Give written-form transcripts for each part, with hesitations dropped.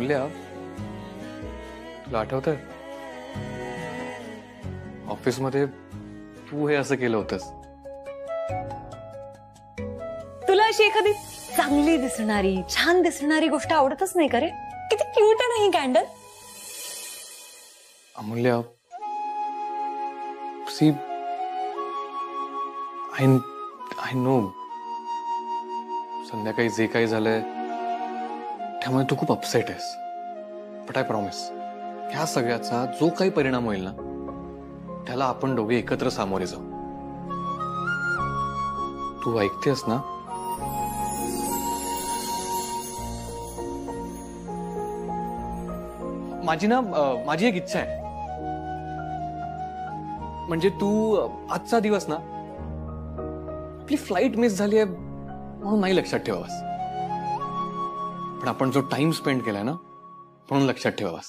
अमूल्या, तुला आठवतंय ऑफिसमध्ये तू हे असं केलं होतंस? तुला अशी एखादी चांगली दिसणारी छान दिसणारी गोष्ट आवडतच नाही का रे? किती क्यूट आहे ना ही candle. Amulya, see I know संध्याकाळी जे काही झालंय त्यामुळे तू खूप अपसेट आहेस. बट आय प्रॉमिस, ह्या सगळ्याचा जो काही परिणाम होईल ना त्याला आपण दोघे एकत्र सामोरे जाऊ. तू ऐकतेस ना? माझी एक इच्छा आहे, म्हणजे तू आजचा दिवस ना आपली फ्लाईट मिस झाली आहे म्हणून नाही लक्षात ठेवावास, पण आपण जो टाइम स्पेंड केलाय ना म्हणून लक्षात ठेवावास.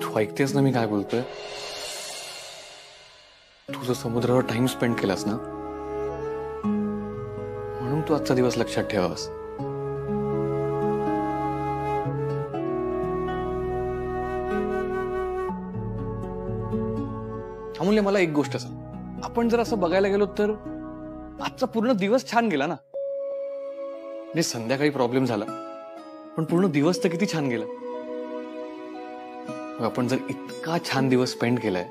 तू ऐकतेस ना मी काय बोलतोय? तू जो समुद्रावर टाइम स्पेंड केलास ना म्हणून तू आजचा दिवस लक्षात ठेवावास. अमूल्य, मला एक गोष्ट सांग, आपण जर असं बघायला गेलो तर आजचा पूर्ण दिवस छान गेला ना. म्हणजे संध्याकाळी प्रॉब्लेम झाला पण पूर्ण दिवस तर किती छान गेला. आपण जर इतका छान दिवस स्पेंड केलाय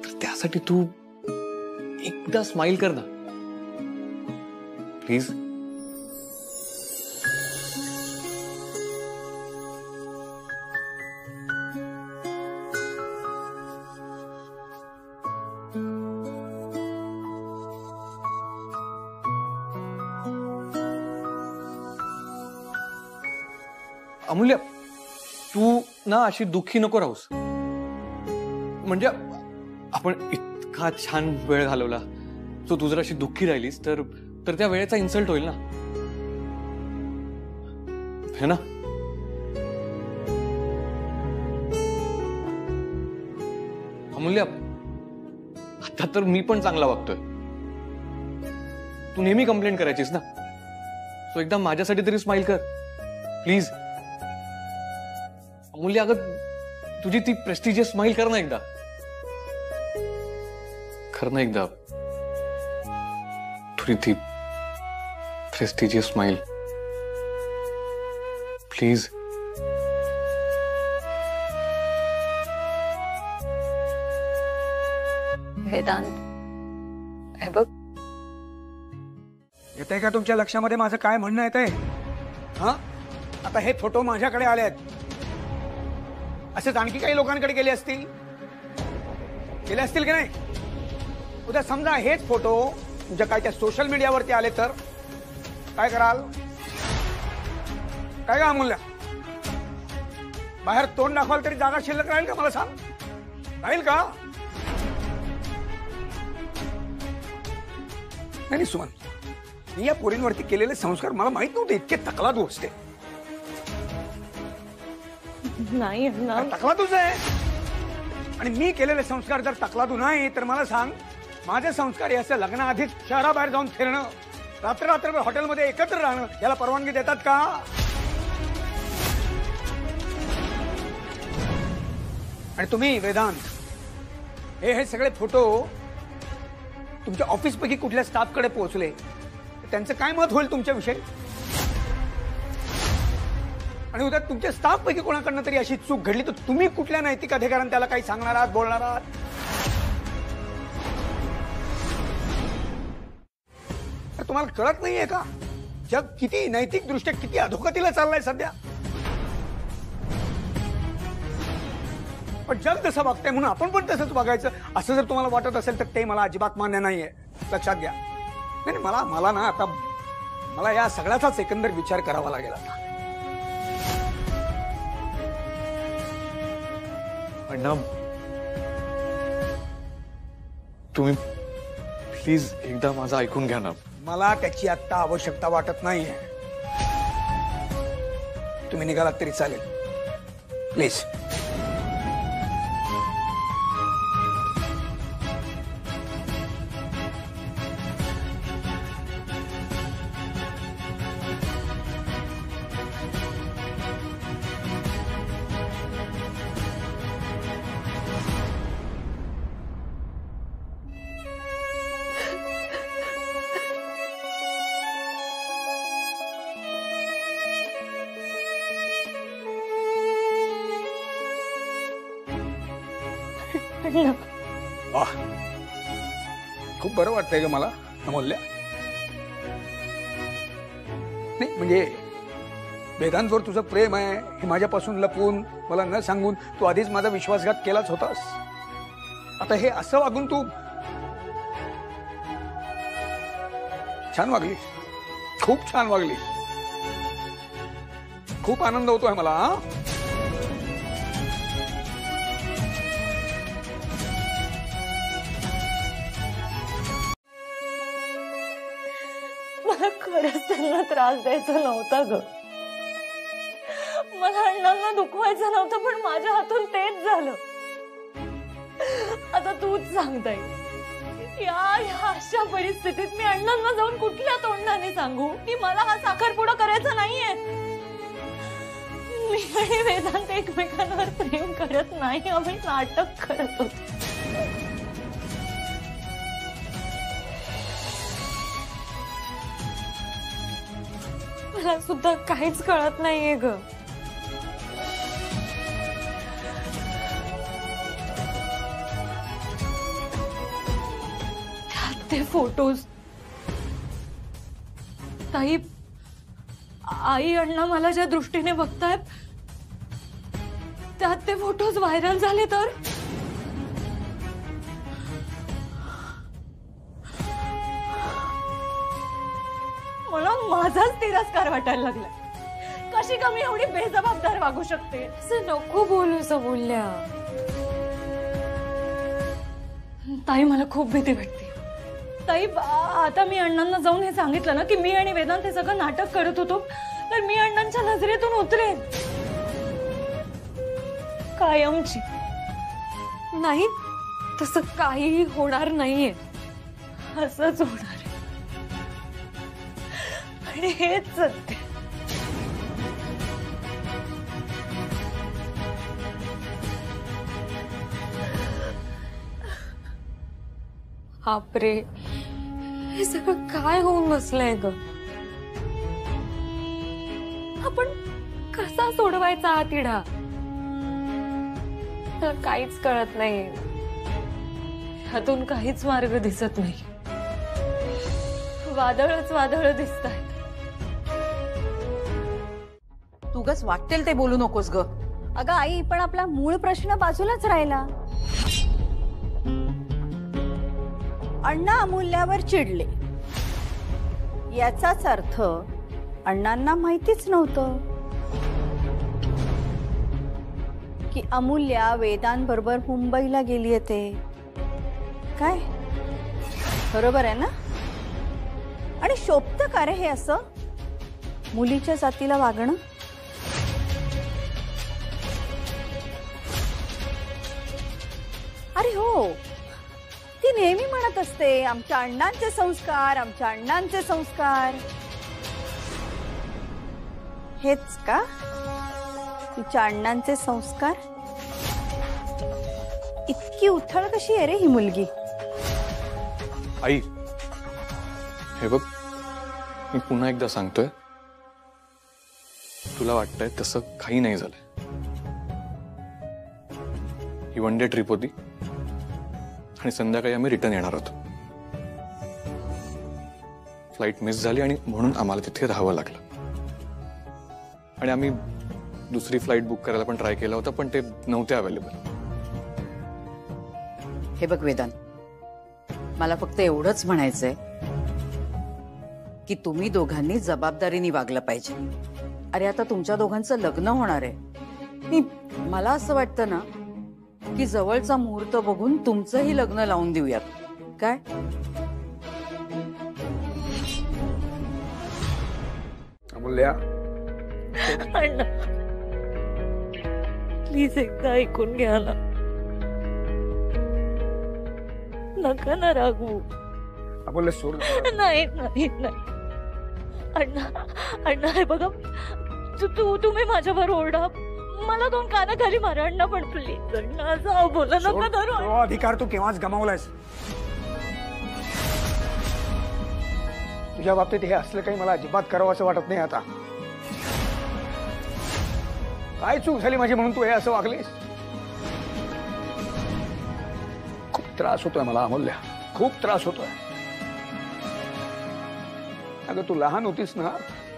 तर त्यासाठी तू एकदा स्माइल कर ना प्लीज. अमूल्य, तू ना अशी दुःखी नको राहूस. म्हणजे आपण इतका छान वेळ घालवला, तो तू जर अशी दुःखी राहिलीस तर त्या वेळेचा इन्सल्ट होईल ना, है ना? अमूल्य, आता तर मी पण चांगला वागतोय. तू नेहमी कंप्लेंट करायचीस ना, सो एकदा माझ्यासाठी तरी स्माइल कर प्लीज. अमूल्य, अगं तुझी ती प्रेस्टिजियस स्माइल कर ना एकदा. कर ना एकदा तुझी ती प्रेस्टिजियस स्माइल प्लीज. वेदांत, हे बघ, येतंय का तुमच्या लक्षामध्ये माझं काय म्हणणं येतंय? हा, आता हे फोटो माझ्याकडे आले आहेत, असेच आणखी काही लोकांकडे गेले असतील की नाही? उद्या समजा हेच फोटो तुमच्या काय त्या सोशल मीडियावरती आले तर काय कराल? काय का अमूल्य, बाहेर तोंड दाखवाल तरी जागा शिल्लक राहील का? मला सांग, राहील का? नाही सुमन, मी या पोरींवरती केलेले संस्कार मला माहित नव्हते इतके तकलादू असते. नाही ना, तकलादूच आहे. आणि मी केलेले संस्कार जर तकलादू नाही तर मला सांग, माझे संस्कार याचं लग्नाआधीच शहराबाहेर जाऊन फिरणं, रात्रभर हॉटेलमध्ये एकत्र राहणं याला परवानगी देतात का? आणि तुम्ही वेदांत, हे सगळे फोटो तुमच्या ऑफिसपैकी कुठल्या स्टाफकडे पोहोचले, त्यांचं काय मत होईल तुमच्याविषयी? आणि उद्या तुमच्या स्टाफ पैकी कोणाकडनं तरी अशी चूक घडली तर तुम्ही कुठल्या नैतिक अधिकाराने त्याला काही सांगणार आहात, बोलणार आहात? तुम्हाला कळत नाहीये का जग किती नैतिक दृष्ट्या किती अधोगतीला चाललंय सध्या? पण जग तसं बघतंय म्हणून आपण पण तसंच बघायचं असं जर तुम्हाला वाटत असेल तर ते मला अजिबात मान्य नाहीये, लक्षात घ्या. नाही, मला ना आता मला या सगळ्याचाच एकंदर विचार करावा लागेल आता. अण्णा, तुम्ही प्लीज एकदा माझं ऐकून घ्या ना. मला त्याची आता आवश्यकता वाटत नाहीये. तुम्ही निघालात तरी चालेल प्लीज. अण्णा वाह, खूप बरं वाटतंय ग मला अमूल्य. नाही म्हणजे वेदांतवर तुझं प्रेम आहे हे माझ्यापासून लपवून मला न सांगून तू आधीच माझा विश्वासघात केलाच होतास. आता हे असं वागून तू छान वागली, खूप छान वागली. खूप आनंद होतोय मला. हा मला खरंच त्यांना त्रास द्यायचा नव्हता ग. मला अण्णांना दुखवायचं नव्हतं, पण माझ्या हातून तेच झालं. आता तूच सांगताय या अशा परिस्थितीत मी अण्णांना जाऊन कुठल्या तोंडाने सांगू की मला हा साखरपुडा करायचा नाहीये. मी आणि वेदांत एकमेकांवर प्रेम करत नाही, आम्ही नाटक करत होतो. मला सुद्धा काहीच कळत नाहीये ग. ते फोटोज ताई, आई अण्णा मला ज्या दृष्टीने बघतायत त्यात ते फोटोज व्हायरल झाले तर मला माझाच तिरस्कार वाटायला लागला. कशी का मी एवढी बेजबाबदार वागू शकते. असं नको बोलूस बोलल्या ताई, मला खूप भीती वाटते. ताई आता मी अण्णांना जाऊन हे सांगितलं ना की मी आणि वेदांत हे सगळं नाटक करत होतो, तर मी अण्णांच्या नजरेतून उतरेन कायमची. नाही तसं काही होणार नाहीये, असंच होणार आहे. आणि हेच सत्य. बापरे, हे सगळं काय होऊन बसलंय ग. आपण कसा सोडवायचा हा तिढा तर काहीच कळत नाही. ह्यातून काहीच मार्ग दिसत नाही. वादळच वादळ दिसतायत. तुगच वाटेल ते बोलू नकोस ग. अगं आई, पण आपला मूळ प्रश्न बाजूलाच राहिला. अण्णा अमूल्यावर चिडले याचाच अर्थ अण्णांना माहितीच नव्हतं की अमूल्या वेदांबरोबर मुंबईला गेली ते. काय बरोबर आहे ना? आणि शोभतं का रे हे असं मुलीच्या जातीला वागणं? अरे हो, ती नेहमी म्हणत असते आमच्या अण्णांचे संस्कार, आमच्या अण्णांचे संस्कार. हेच का तिच्या अण्णांचे संस्कार? इतकी उथळ कशी आहे रे ही मुलगी? आई, हे बघ, मी पुन्हा एकदा सांगतोय, तुला वाटतंय तसं काही नाही झालंय. ही वन डे ट्रिप होती आणि संध्याकाळी आम्ही रिटर्न येणार होतो. फ्लाईट मिस झाली आणि म्हणून आम्हाला तिथे राहावं लागलं. आणि आम्ही दुसरी फ्लाईट बुक करायला पण ट्राय केला होता, पण ते नव्हते अवेलेबल. हे बघ वेदांत, मला फक्त एवढंच म्हणायचंय की तुम्ही दोघांनी जबाबदारीने वागलं पाहिजे. अरे आता तुमच्या दोघांचं लग्न होणार आहे. मला असं वाटतं ना की जवळचा मुहूर्त बघून तुमचंही लग्न लावून देऊयात. काय अमूल्या, अण्णा प्लीज एकदा ऐकून घ्या ना. नका ना रागवू. अमूल्या सोड. नाही नाही नाही अण्णा, अण्णा हे बघा, तुम्ही माझ्यावर ओरडा, मला दोन कानाखाली मारा अण्णा, पण प्लीज अण्णा जाऊ बोला नका धरू. तो अधिकार तू केव्हाच गमावलायस. तुझ्या बाबतीत हे असलं काही मला अजिबात करावं असं वाटत नाही. आता काय चूक झाली माझी म्हणून तू हे असं वागलीस? त्रास होतोय मला अमूल्य, खूप त्रास होतोय. अगं तू लहान होतीस ना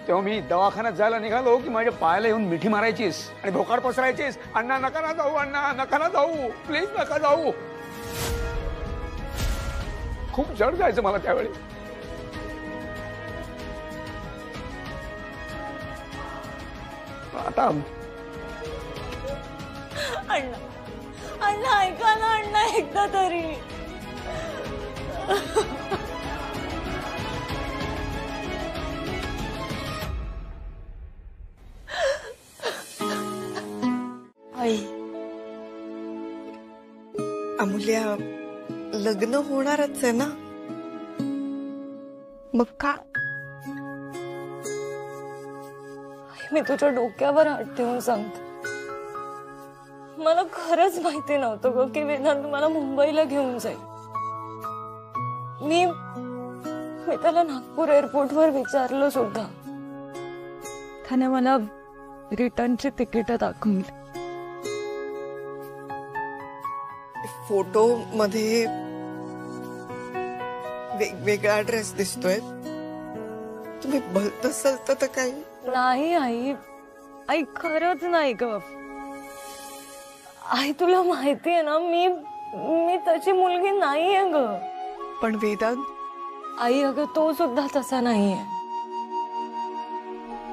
तेव्हा मी दवाखान्यात जायला निघालो की माझ्या पायाला येऊन मिठी मारायचीस आणि भोकाड पसरायचीस, अण्णा नका ना जाऊ, अण्णा नका ना जाऊ, प्लीज नका जाऊ. खूप जड जायचं मला त्यावेळी. आता अण्णा अण्णा ऐका ना अण्णा एकदा तरी. आई, अमूल्या लग्न होणारच आहे ना, मग का? मी तुझ्या डोक्यावर हात ठेवून सांगते, मला खरंच माहिती नव्हतं ग की वेदांत मला मुंबईला घेऊन जाईल. मी त्याला नागपूर एअरपोर्टवर विचारलं सुद्धा. त्याने मला रिटर्नची तिकीट दाखवली. फोटो मध्ये वेगवेगळा ड्रेस दिसतोय. तुम्ही भलत सलत तर काही नाही आई, आई खरंच नाही ग. आई तुला माहिती आहे ना, मी त्याची मुलगी नाहीये ग. पण वेदांत, आई अगं तो सुद्धा तसा नाहीये.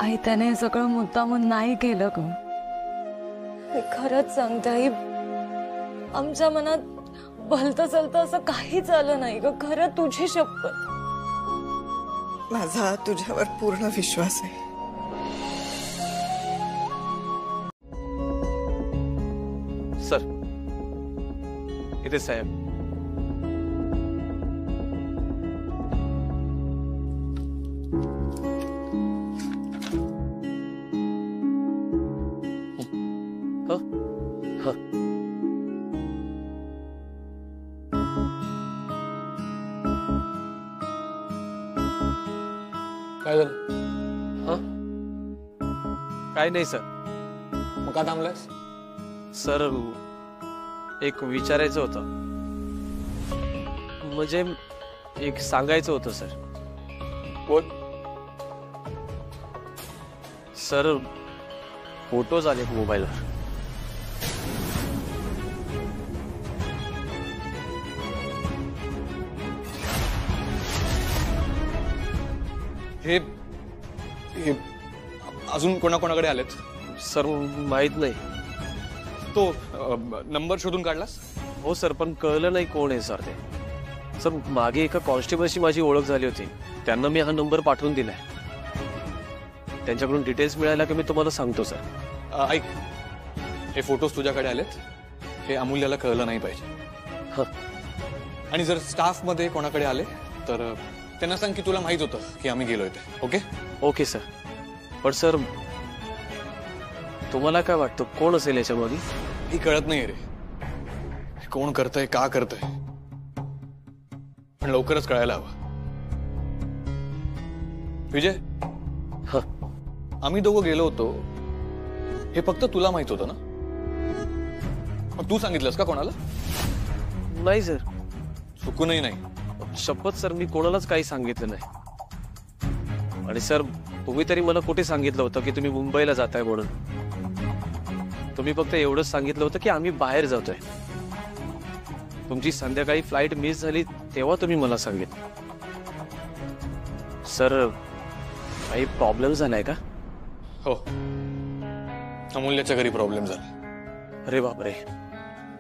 आई त्याने सगळं मुद्दामून नाही केलं ग. मी खरंच सांगते आई, आमच्या मनात भलत चलत असं काहीच आलं नाही ग. खरं तुझी शपथ. माझा तुझ्यावर पूर्ण विश्वास आहे. सर इथे साहेब. काय झालं? काय नाही सर. मग का थांबलास? सर एक विचारायचं होतं, म्हणजे एक सांगायचं होतं सर. बोल. सर फोटोज आले मोबाईलवर. हे अजून कोणाकोणाकडे आलेत? सर माहित नाही. तो नंबर शोधून काढलास? हो सर, पण कळलं नाही कोण आहे सर ते. सर मागे एका कॉन्स्टेबलशी माझी ओळख झाली होती, त्यांना मी हा नंबर पाठवून दिलाय. त्यांच्याकडून डिटेल्स मिळायला की मी तुम्हाला सांगतो सर. ऐक, हे फोटोज तुझ्याकडे आलेत, हे अमूल्याला कळलं नाही पाहिजे. आणि जर स्टाफ मध्ये कोणाकडे आले तर त्यांना सांग की तुला माहित होतं की आम्ही गेलोय ते. Okay okay sir. पण सर तुम्हाला काय वाटतं कोण असेल याच्यामध्ये? ही कळत नाही रे, कोण करतंय का करतंय, पण लवकरच कळायला हवं. विजय, आम्ही दोघं गेलो होतो हे फक्त तुला माहित होतं ना? मग तू सांगितलंस का कोणाला? नाही सर. चुकूनही नाही. शपथ सर, मी कोणालाच काही सांगितलं नाही. आणि सर तुम्ही तरी मला कुठे सांगितलं होतं की तुम्ही मुंबईला जाताय म्हणून? तुम्ही फक्त एवढंच सांगितलं होतं की आम्ही बाहेर जातोय. तुमची संध्याकाळी फ्लाईट मिस झाली तेव्हा तुम्ही मला सांगितलं. सर काही प्रॉब्लेम झालाय का? हो, अमूल्याच्या घरी प्रॉब्लेम झाला. अरे बापरे.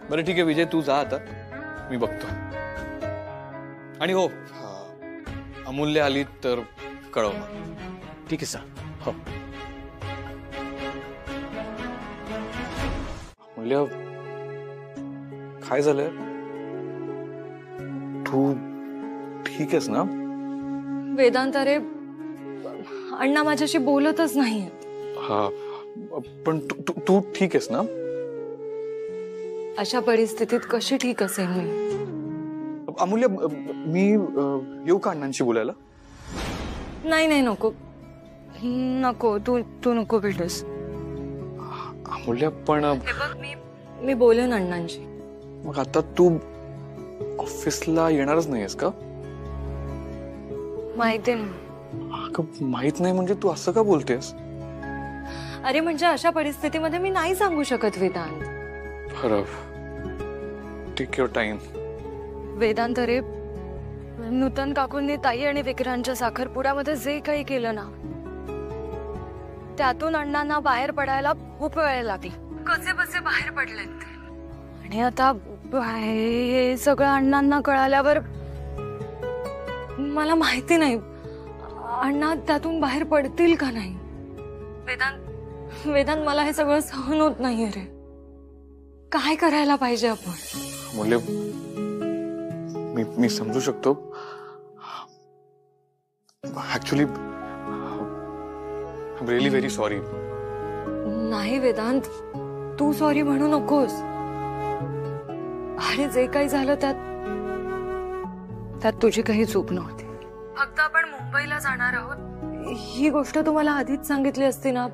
बरं ठीक आहे विजय, तू जा आता, मी बघतो. आणि हो, अमूल्य आली तर कळव. ठीक आहे सर. हो. अमूल्य, काय झालंय? तू ठीक आहेस ना? वेदांत, अरे अण्णा माझ्याशी बोलतच नाहीये. हा, पण तू ठीक आहेस ना? अशा परिस्थितीत कशी ठीक असेल मी? अमूल्य, मी येऊ का अण्णांशी बोलायला? नाही नाही, नको नको, तू नको भेटस. अमूल्य पण मी बोलेन अण्णांशी. मग आता तू ऑफिसला येणारच नाहीयेस का? माहिती ना. अगं माहित नाही म्हणजे तू असं का बोलतेस? अरे म्हणजे अशा परिस्थितीमध्ये मी नाही सांगू शकत वेदांत. बरं, टेक युअर टाइम. वेदांत अरे, नूतन काकूंनी ताई आणि विक्रांतच्या साखरपुड्यामध्ये जे काही केलं ना, त्यातून अण्णांना बाहेर पडायला खूप वेळ लागला. कसे बसे बाहेर पडलेत ते. आणि आता हे सगळं अण्णांना कळाल्यावर मला माहिती नाही अण्णा त्यातून बाहेर पडतील का नाही. वेदांत मला हे सगळं सहन होत नाहीये रे. काय करायला पाहिजे आपण? मुले, मी समजू शकतो. Actually I am really very sorry. नाही वेदांत, तू सॉरी म्हणू नकोस. अरे जे काही झालं त्यात तुझी काही चूक नव्हती. फक्त आपण मुंबईला जाणार आहोत ही गोष्ट तुम्हाला आधीच सांगितली असती ना,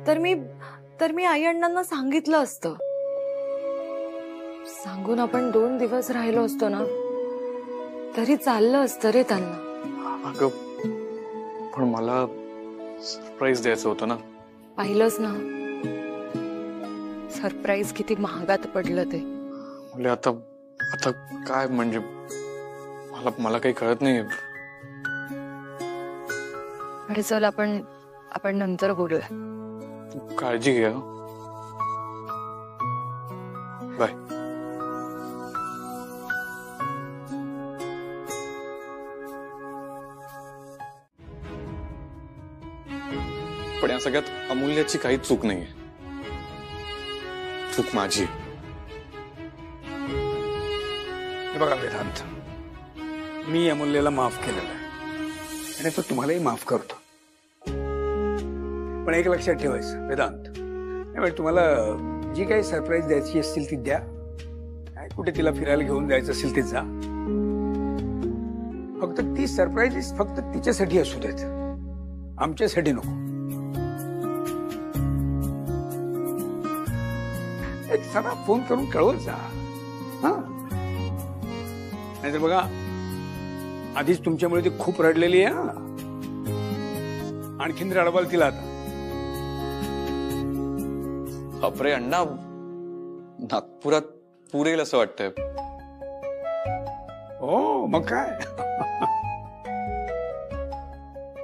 तर मी आई अण्णांना सांगितलं असतं. सांगून आपण 2 दिवस राहिलो असतो ना तरी चाललं असतं रे त्यांना. अगं पण मला सरप्राईज द्यायचं होतं ना. पाहिलंच ना सरप्राईज किती महागात पडलं ते. म्हणजे आता काय म्हणजे मला काही कळत नाही. अरे चल आपण नंतर बोलूया. तू काळजी घ्या. बाय. पण या सगळ्यात अमूल्याची काही चूक नाहीये. चूक माझी. हे बघा वेदांत, मी अमूल्याला माफ केलेलं आहे आणि तो तुम्हालाही माफ करतो. पण एक लक्षात ठेवायचं वेदांत, त्यामुळे तुम्हाला जी काही सरप्राईज द्यायची असतील ती द्या. काय कुठे तिला फिरायला घेऊन जायचं असेल ते जा. फक्त ती सरप्राईज फक्त तिच्यासाठी असू देत, आमच्यासाठी नको. एक साधा फोन करून कळवत जा. हा, नाहीतर बघा आधीच तुमच्यामुळे ती खूप रडलेली आहे. आणखीन रडवाल तिला आता. बापरे अण्णा, नागपुरात पूर येईल असं वाटतंय. हो मग काय.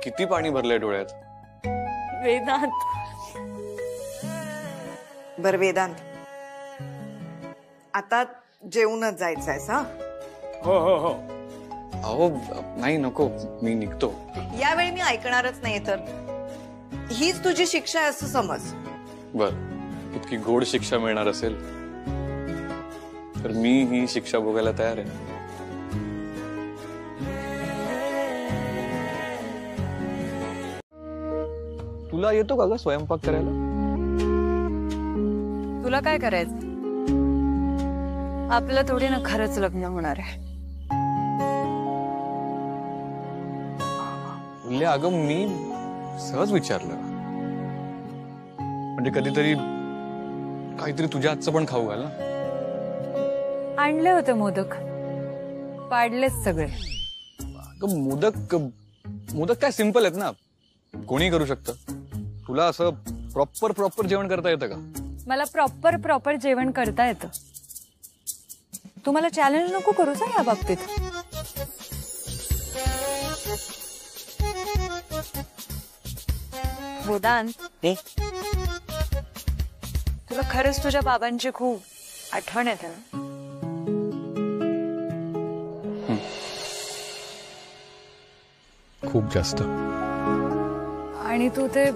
किती पाणी भरलंय डोळ्यात. वेदांत, बर वेदांत, आता जेवूनच जायचंय हा? हो हो हो. अहो नाही नको, मी निघतो. यावेळी मी ऐकणारच नाही तर हीच तुझी शिक्षा आहे असं समज. बर, इतकी गोड शिक्षा मिळणार असेल तर मी ही शिक्षा भोगायला तयार आहे. तुला येतो का ग स्वयंपाक करायला? तुला काय करायचं? आपलं थोडी ना खरंच लग्न होणार आहे. अगं मी सहज विचारलं. म्हणजे कधीतरी काहीतरी तुझ्या हातचं पण खाऊ घाल ना. आणले होते मोदक, पाडलेच सगळे. अगं मोदक काय सिंपल आहेत ना, कोणी करू शकतं. तुला असं प्रॉपर जेवण करता येतं का? मला प्रॉपर जेवण करता येतं. तुम्हाला चॅलेंज नको करू सा या बाबतीत. वेदांत, तुला खरंच तुझ्या बाबांची खूप आठवण येते ना? खूप जास्त. आणि तू ते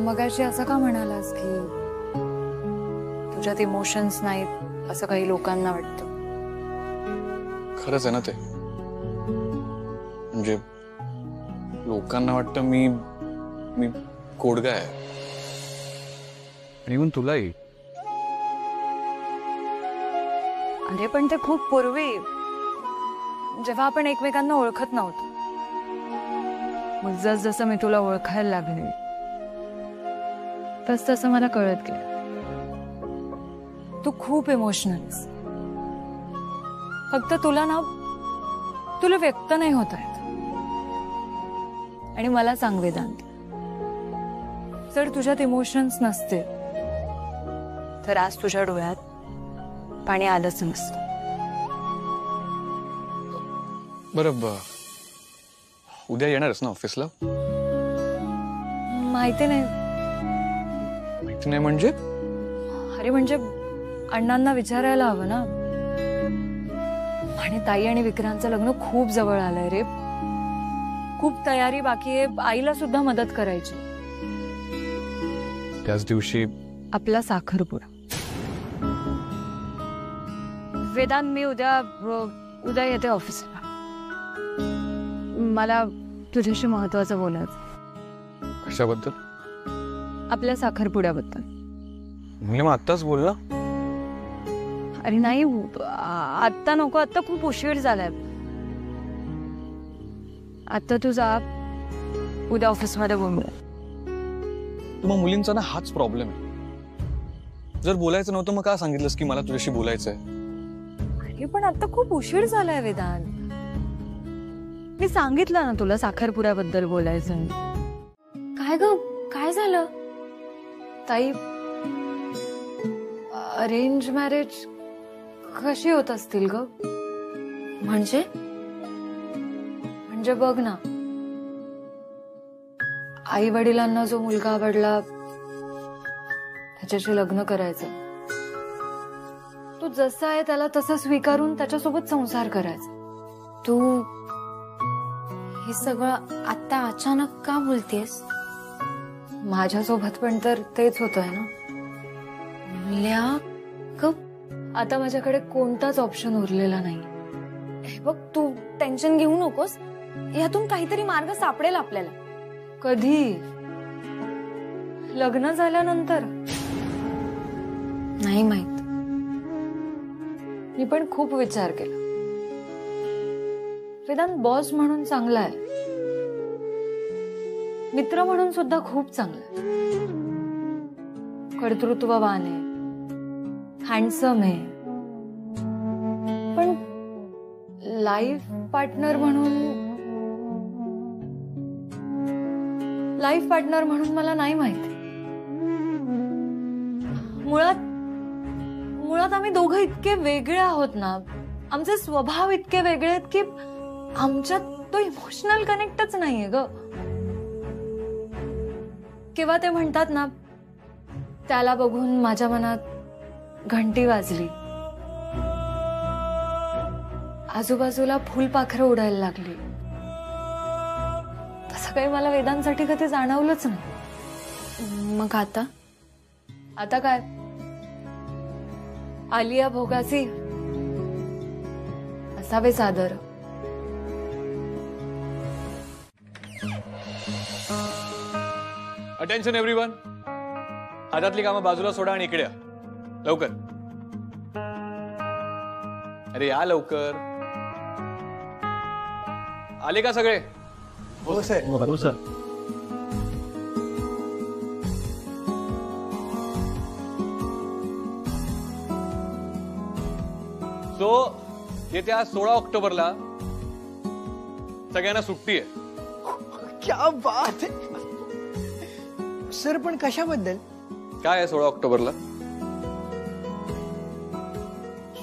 मगाशी असं का म्हणालास की तुझ्यात इमोशन्स नाहीत असं काही लोकांना वाटतं? खरंच आहे ना ते. म्हणजे लोकांना वाटतं मी कोडगा आहे. आणि तुलाही. अरे पण ते खूप पूर्वी, जेव्हा आपण एकमेकांना ओळखत नव्हतो. मग जसं मी तुला ओळखायला लागले तसं मला कळत गेलं तू खूप इमोशनल. फक्त तुला व्यक्त नाही होत आहेत. आणि मला सांग वेदांत, जर तुझ्यात इमोशन्स नसते तर आज तुझ्या डोळ्यात पाणी आलंच नसतं. बरं उद्या येणारच ना ऑफिसला? माहिती नाही. माहिती नाही म्हणजे? अरे म्हणजे अण्णांना विचारायला हवं ना. आणि ताई आणि विक्रांतचं लग्न खूप जवळ आलंय रे. खूप तयारी बाकी आहे. आईला सुद्धा मदत करायची. त्याच दिवशी आपला साखरपुडा. वेदांत, मी उद्या येते ऑफिसला. मला तुझ्याशी महत्वाचं बोलायचं. कशाबद्दल? आपल्या साखरपुड्याबद्दल. म्हणजे मग आत्ताच बोल ना. अरे नाही, आत्ता नको. आत्ता खूप उशीर झालाय. आता तू जा, उद्या ऑफिसमध्ये बोलूया. तुम्हा मुलींचा ना हाच प्रॉब्लेम आहे. जर बोलायचं नव्हतं मग का सांगितलंस की मला तुझ्याशी बोलायचंय? अरे पण आता खूप उशीर झालाय वेदांत. मी सांगितलं ना तुला साखरपुड्याबद्दल बोलायचं. काय ग, काय झालं? ताई, अरेंज मॅरेज कशी होत असतील ग? म्हणजे बघ ना, आई वडिलांना जो मुलगा आवडला त्याच्याशी लग्न करायचं. तो जसा आहे त्याला तसं स्वीकारून त्याच्यासोबत संसार करायचा. तू हे सगळं आता अचानक का बोलतेस? माझ्यासोबत पण तर तेच होतंय ना. आता माझ्याकडे कोणताच ऑप्शन उरलेला नाही. बघ, तू टेन्शन घेऊ नकोस. यातून काहीतरी मार्ग सापडेल आपल्याला. कधी? लग्न झाल्यानंतर? नाही माहित. मी पण खूप विचार केला. वेदांत बॉस म्हणून चांगला आहे, मित्र म्हणून सुद्धा खूप चांगला आहे. कर्तृत्ववान आहे, हँडसम आहे. पण लाईफ पार्टनर म्हणून मला नाही माहिती. मुळात आम्ही दोघं इतके वेगळे आहोत ना. आमचे स्वभाव इतके वेगळे आहेत की आमच्यात तो इमोशनल कनेक्टच नाहीये ग. किंवा ते म्हणतात ना, त्याला बघून माझ्या मनात घंटी वाजली, आजूबाजूला फुलपाखरं उडायला लागली. तसं काही मला वेदांसाठी कधी जाणवलंच नाही. मग आता काय, आलिया भोगासी असावे सादर. अटेन्शन एव्हरीवन, हातातली कामं बाजूला सोडा आणि इकडे या लवकर. अरे या लवकर. आले का सगळे? हो सर. सो येत्या 16 ऑक्टोबरला सगळ्यांना सुट्टी आहे. क्या बात आहे सर. पण कशाबद्दल? काय आहे 16 ऑक्टोबरला?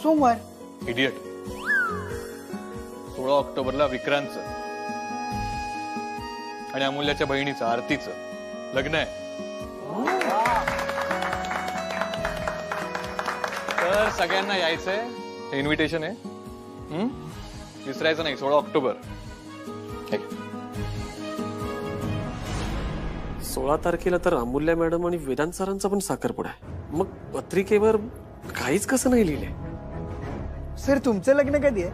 सोमवार. इडियट. 16 ऑक्टोबरला विक्रांतचं आणि अमूल्याच्या बहिणीचं आरतीचं लग्न आहे. तर सगळ्यांना यायचंय. हे इन्व्हिटेशन आहे. विसरायचं नाही. 16 ऑक्टोबर. 16 तारखेला तर अमूल्या मॅडम आणि वेदांत सरांचा पण साखरपुडा आहे. मग पत्रिकेवर काहीच कसं नाही लिहिले? सर तुमचं लग्न कधी आहे?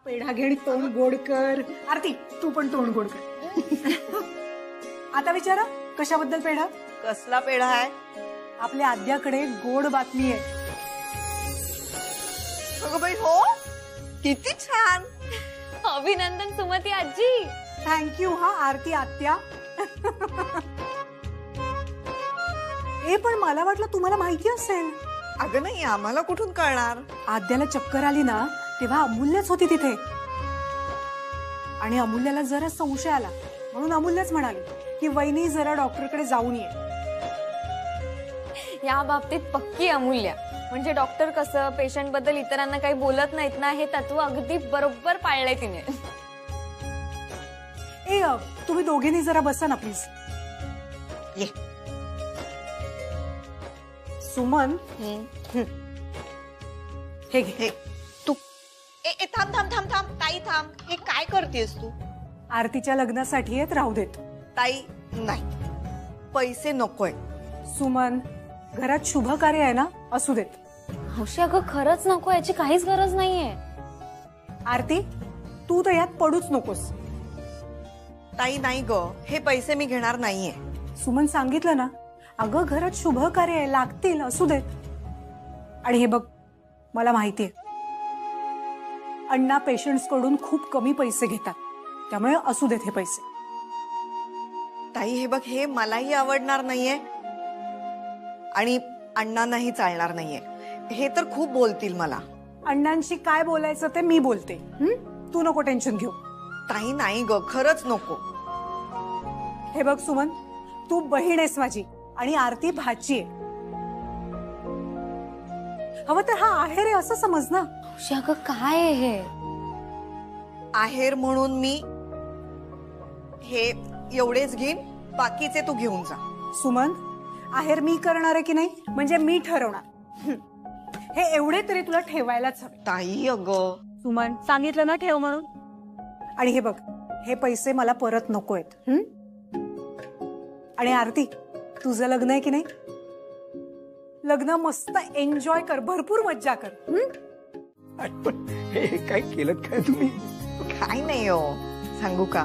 पेढा घेणी तोंड गोड कर. आरती, तू पण तोंड गोड कर. आता विचारा, कशाबद्दल पेढा? कसला पेढा आहे? आपल्या आद्याकडे गोड बातमी आहे. अगं बाई, हो, किती छान. अभिनंदन सुमती आजी. थँक्यू हा आरती आत्या. हे पण मला वाटलं तुम्हाला माहिती असेल. अगं नाही, आम्हाला कुठून कळणार? आद्याला चक्कर आली ना तेव्हा अमूल्यच होती तिथे आणि अमूल्याला जरा संशय आला म्हणून अमूल्यच म्हणाली की वहिनी जरा डॉक्टरकडे जाऊन ये. या बाबतीत पक्की अमूल्य. म्हणजे डॉक्टर कसं पेशंट बद्दल इतरांना काही बोलत नाहीत ना, हे तत्व अगदी बरोबर पाळलंय तिने. तुम्ही दोघींनी जरा बसा ना प्लीज. ये. सुमन, हे घे. हे तू ए थांब थांब थांब थांब ताई थांब. हे काय करतेस तू? आरतीच्या लग्नासाठी आहेत, राहू देत. ताई नाही, पैसे नकोय. सुमन, घरात शुभ कार्य आहे ना, असू देत. हौशी अगं खरंच नको, याची काहीच गरज नाहीये. आरती, तू तर यात पडूच नकोस. ताई नाही ग, हे पैसे मी घेणार नाहीये. सुमन सांगितलं ना, अगं घरात शुभ कार्य आहे, लागतील, असू देत. आणि हे बघ, मला माहितीये अण्णा पेशंट्स कडून खूप कमी पैसे घेतात, त्यामुळे असू देत हे पैसे. ताई हे बघ, हे मलाही आवडणार नाहीये आणि अण्णांनाही चालणार नाहीये. हे तर खूप बोलतील मला. अण्णांशी काय बोलायचं ते मी बोलते. तू नको टेन्शन घेऊ. ताई नाही ग, खरंच नको. हे बघ सुमन, तू बहीण आहेस माझी आणि आरती भाची आहे. हवं तर हा आहेर आहे असं समज ना. हौशी अगं काय आहे हे? आहेर म्हणून मी हे एवढेच घेईन, बाकीचे तू घेऊन जा. सुमन, आहेर मी करणार आहे की नाही म्हणजे मी ठरवणार. हे एवढे तरी तुला ठेवायलाच हवे. ताई अगं. सुमन, सांगितलं ना ठेव म्हणून. आणि हे बघ, हे पैसे मला परत नकोयत. आणि आरती, तुझं लग्न आहे की नाही, लग्न मस्त एन्जॉय कर, भरपूर मज्जा कर. पण हे काय केलं काय तुम्ही? काय नाही हो, सांगू का?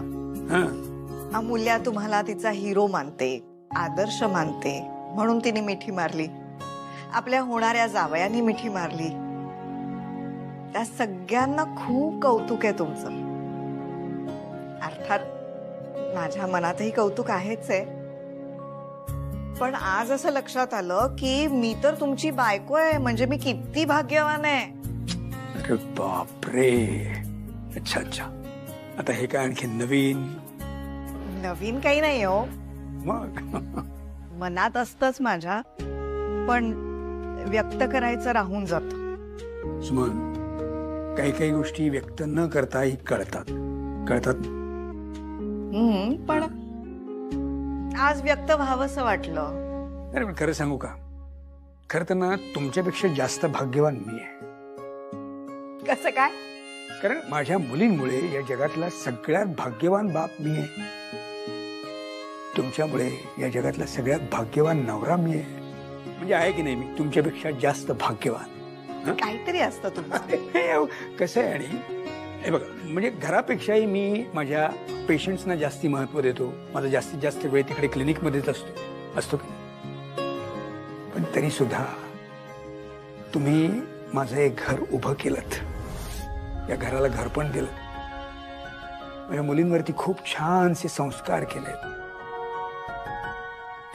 अमूल्या तुम्हाला तिचा हिरो मानते, आदर्श मानते, म्हणून तिने मिठी मारली. आपल्या होणाऱ्या जावयानी मिठी मारली. त्या सगळ्यांना खूप कौतुक आहे तुमचं. अर्थात माझ्या मनातही कौतुक आहेच आहे, पण आज असं लक्षात आलं की मी तर तुमची बायको आहे, म्हणजे मी किती भाग्यवान आहे. अरे बापरे. अच्छा अच्छा, आता हे काय आणखी नवीन? नवीन काही नाही हो, मग मनात असतच माझ्या, पण व्यक्त करायचं राहून जात. सुमन, काही काही गोष्टी व्यक्त न करताही कळतात. पण आज व्यक्त व्हावंसं वाटलं. अरे पण खरं सांगू का, खरं तर ना तुमच्यापेक्षा जास्त भाग्यवान मी आहे. कसं काय? कारण माझ्या मुलींमुळे या जगातला सगळ्यात भाग्यवान बाप मी आहे. तुमच्यामुळे या जगातला सगळ्यात भाग्यवान नवरा मी आहे. म्हणजे आहे की नाही मी तुमच्यापेक्षा जास्त भाग्यवान? काहीतरी असतं तुमचं. कसं आहे, आणि हे बघा, म्हणजे घरापेक्षाही मी माझ्या पेशंट्सना जास्ती महत्व देतो. माझा जास्तीत जास्त वेळ तिकडे क्लिनिकमध्येच असतो की. पण तरी सुद्धा तुम्ही माझं एक घर उभं केलं, या घराला घर पण दिलं. माझ्या मुलींवरती खूप छानसे संस्कार केलेत.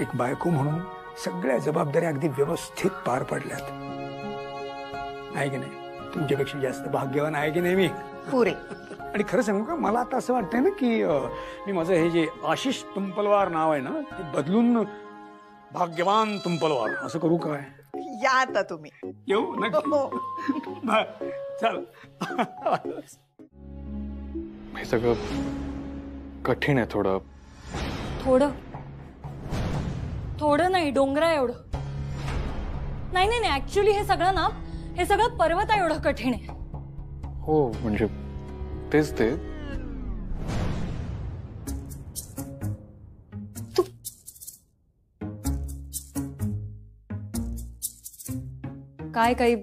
एक बायको म्हणून सगळ्या जबाबदाऱ्या अगदी व्यवस्थित पार पडल्यात. आहे की नाही? तुमच्यापेक्षा जास्त भाग्यवान आहे की नाही मी? पुरे. आणि खरं सांगू का, मला आता असं वाटतंय ना की मी माझं हे जे आशिष तुंपलवार नाव आहे ना, ते बदलून भाग्यवान तुंपलवार असं करू काय? या आता तुम्ही. येऊ नक्की. चल. हे सगळं कठीण आहे थोडं. थोडं नाही, डोंगरा एवढं. नाही नाही नाही, ऍक्च्युली हे सगळं पर्वता एवढं कठीण आहे. हो म्हणजे तेच ते. काय काही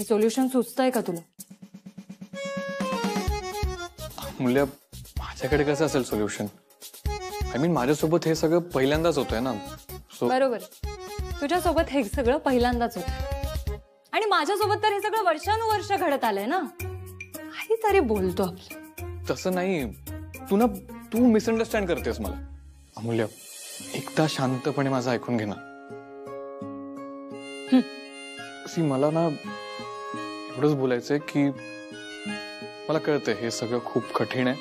सोल्युशन सुचतंय का तुला? मूल्य, माझ्याकडे कसं असेल सोल्युशन? आय मीन माझ्यासोबत हे सगळं पहिल्यांदाच होतंय ना. बरोबर, तुझ्यासोबत हे सगळं पहिल्यांदाच होतं आणि माझ्यासोबत तर हे सगळं वर्षानुवर्ष घडत आलंय ना. काहीतरी बोलतो आपलं. तसं नाही, तू मिसअंडरस्टँड करतेस मला. अमूल्य, एकदा शांतपणे माझं ऐकून घे ना. सी मला ना एवढंच बोलायचंय की मला कळतंय हे सगळं खूप कठीण आहे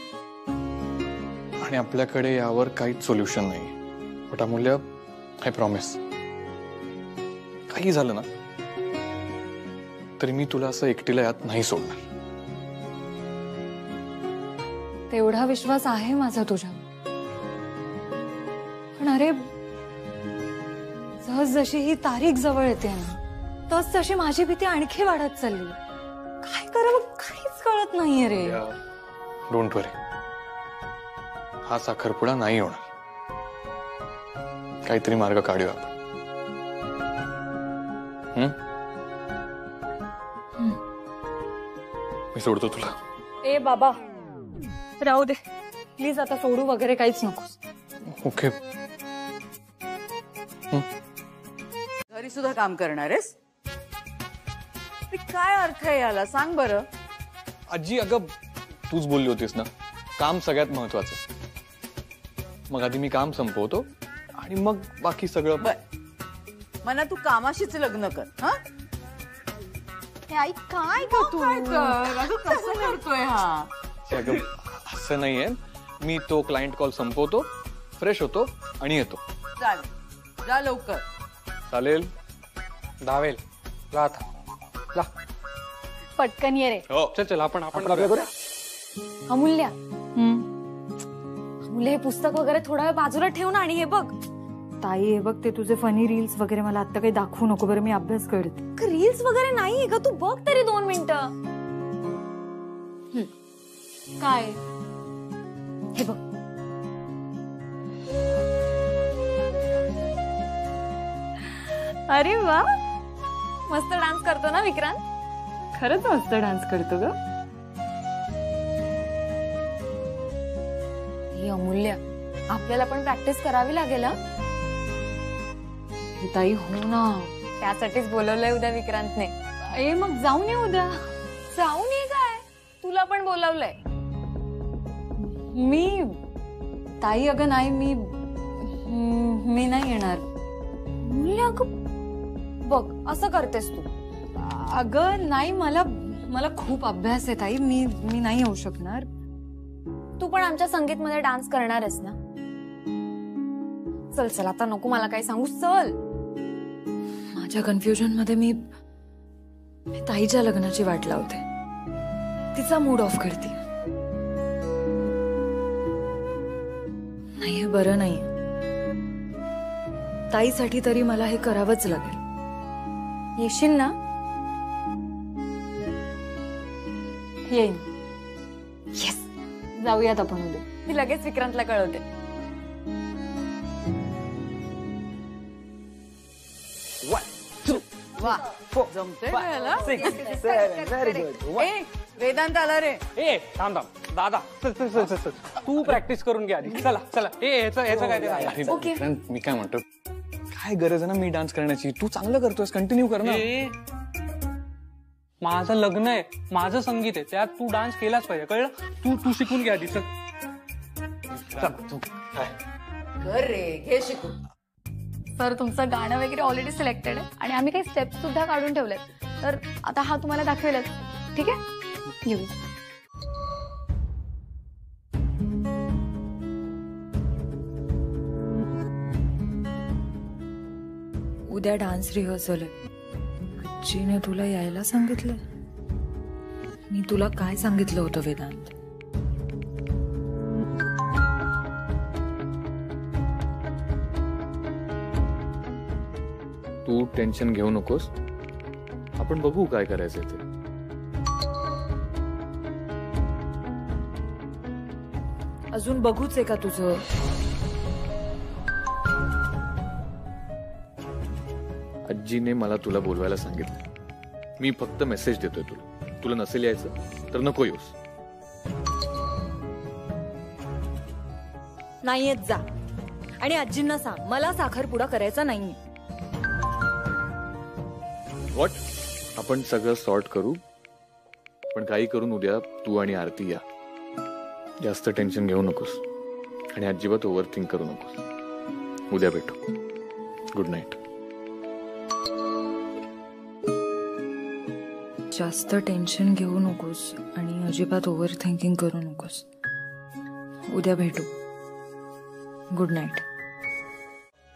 आणि आपल्याकडे यावर काहीच सोल्युशन नाही. बट अमूल्य, आय प्रॉमिस, काही झालं ना तरी मी तुला असं एकटीला यात नाही सोडणार. तेवढा विश्वास आहे माझा तुझ्यावर. पण अरे, सहज जशी ही तारीख जवळ येते ना तस तशी माझी भीती आणखी वाढत चालली. काय करावं काहीच कळत नाहीये रे. डोंट वरी, हा साखरपुडा नाही होणार. काहीतरी मार्ग काढूया आपण. मी सोडतो तुला. ए बाबा, राहू दे प्लीज, आता सोडू वगैरे काहीच नकोस. ओके. घरी सुद्धा काम करणार आहेस? काय अर्थ आहे याला, सांग बरं. आजी, अगं तूच बोलली होतीस ना, काम सगळ्यात महत्वाचं. मग आधी मी काम संपवतो आणि मग बाकी सगळं. मला तू कामाशीच लग्न कर. हा, आई काय ग तू? कसं करतोय हा? अगं असं नाहीये, मी तो क्लायंट कॉल संपवतो, फ्रेश होतो आणि येतो. चालेल, जा लवकर. चालेल. धावेल. जा आता. जा. पटकन ये रे. हो, चल चल, आपण अमूल्य, अमूल्य, हे पुस्तक वगैरे थोडा वेळ बाजूला ठेव ना. आणि हे बघ ताई, हे बघ ते तुझे फनी रील्स वगैरे मला आता काही दाखवू नको बरं, मी अभ्यास करते. रील्स वगैरे नाहीये का, तू बघ तरी 2 मिनिटं. काय हे बघ. अरे वा, मस्त डान्स करतो ना विक्रांत. खरंच मस्त डान्स करतो ग. ही अमूल्य, आपल्याला पण प्रॅक्टिस करावी लागेल. ताई हो ना, त्यासाठीच बोलवलंय उद्या विक्रांतने. ए मग जाऊन ये उद्या. जाऊन ये काय, तुला पण बोलवलंय. मी ताई, अगं नाही, मी नाही येणार. अमूल्य, अगं बघ असं करतेस तू. अगं नाही, मला खूप अभ्यास आहे ताई, मी नाही येऊ शकणार. तू पण आमच्या संगीतमध्ये डान्स करणार आहेस ना. चल चल, आता नको मला काही सांगू, चल. माझ्या कन्फ्युजन मध्ये मी ताईच्या लग्नाची वाट लावते, तिचा मूड ऑफ करते. नाही, हे बरं नाही. ताईसाठी तरी मला हे करावंच लागेल. येशील ना? येईन. येस, जाऊयात आपण उद्या. मी लगेच विक्रांतला कळवते. वा, जमतंय याला. ए, वेदांत आला रे. ए थांब थांब दादा, तू प्रॅक्टिस करून घ्या आधी. चला चला. ह्याचं काय ओके. मी काय म्हणतो, काय गरज आहे ना मी डान्स करण्याची? तू चांगलं करतोयस, कंटिन्यू कर ना. माझं लग्न आहे, माझं संगीत आहे, त्यात तू डान्स केलाच पाहिजे, कळलं? तू शिकून घ्या आधी. कर रे, घे शिकून. सर, तुमचं गाणं वगैरे ऑलरेडी सिलेक्टेड आहे आणि आम्ही काही स्टेप्स सुद्धा काढून ठेवलेत. तर आता हा तुम्हाला दाखवेलच. ठीक आहे, येऊ. उद्या डान्स रिहर्सल आहे. आजीने तुला यायला सांगितलं? मी तुला काय सांगितलं होतं वेदांत? तू टेन्शन घेऊ नकोस, आपण बघू काय करायचंय ते. अजून बघूच आहे का तुझं? आजीने मला तुला बोलवायला सांगितलं. मी फक्त मेसेज देतोय तुला. तुला नसेल यायचं तर नको येऊस. नाही येत, जा. आणि आजींना सांग मला साखरपुडा करायचा नाहीये. व्हॉट? आपण सगळं सॉर्ट करू, पण काही करून उद्या तू आणि आरती या. जास्त टेन्शन घेऊ नकोस आणि अजिबात ओव्हर थिंक करू नकोस. उद्या भेटू. Good night. जास्त टेन्शन घेऊ नकोस आणि अजिबात ओव्हर थिंकिंग करू नकोस. उद्या भेटू. Good night.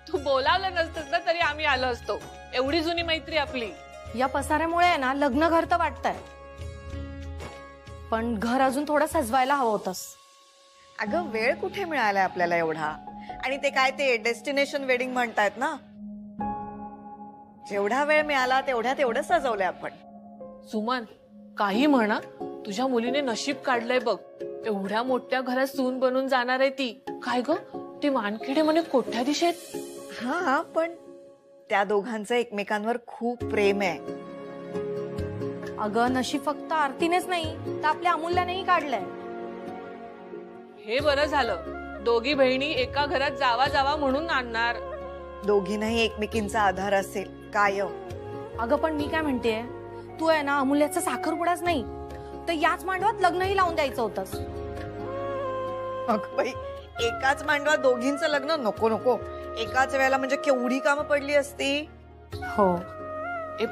तू बोलावलं नसतंस ना तरी आम्ही आलो असतो. एवढी जुनी मैत्री आपली. या पसाऱ्यामुळे आहे ना लग्न घर तर वाटतंय, पण घर अजून थोडं सजवायला हवं होतंस. अगं वेळ कुठे मिळालाय आपल्याला एवढा? आणि ते काय ते डेस्टिनेशन वेडिंग म्हणतायत ना, जेवढा वेळ मिळाला तेवढं सजवलंय आपण. सुमन, काही म्हणा, तुझ्या मुलीने नशीब काढलंय बघ. एवढ्या मोठ्या घरात सून बनून जाणार आहे ती. काय ग, ती वानखेडे म्हणे कोट्याधीश आहेत. हा, पण त्या दोघांचं एकमेकांवर खूप प्रेम आहे. अगं नशीब फक्त आरतीनेच नाही तर आपल्या अमूल्यानेही काढलंय. हे बरं झालं. दोघी बहिणी एका घरात जावा जावा म्हणून आणणार. दोघींनाही एकमेकींचा आधार असेल कायम. अगं पण मी काय म्हणतेय, तू आहे ना अमूल्याचा साखरपुडाच नाही तर याच मांडवात लग्नही लावून द्यायचं होतंस. अगं बाई, एकाच मांडवात दोघींचं लग्न नको नको. एकाच वेळेला म्हणजे केवढी कामं पडली असती. हो,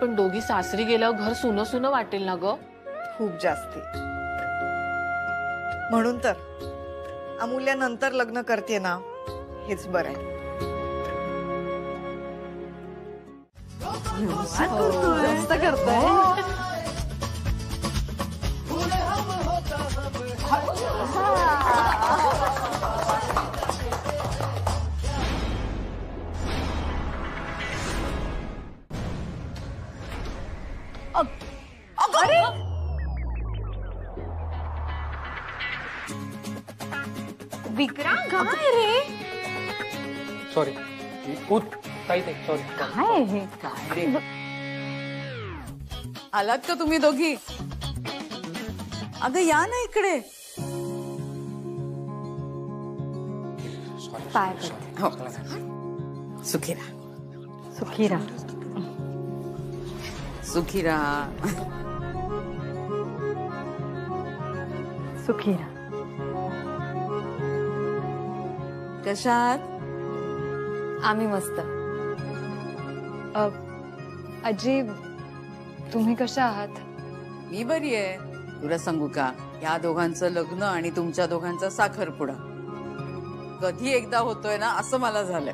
पण दोघी सासरी गेल्यावर घर सुनं सुनं वाटेल ना ग. खूप जास्ती. म्हणून तर अमूल्या नंतर लग्न करते ना, हेच बरं आहे. मस्त करतोय. विक्रांत काय रे? सॉरी. सॉरी. काय हे? आलात का तुम्ही दोघी? अगं या ना इकडे. पाय पडते. हो. सुखीरा. सुखीरा. सुखीरा. सुखीरा. कशात? आम्ही मस्त. आजी, तुम्ही कशा आहात? मी बरी आहे. तुला सांगू का, या दोघांचं लग्न आणि तुमच्या दोघांचा साखरपुडा कधी एकदा होतोय ना असं मला झालंय.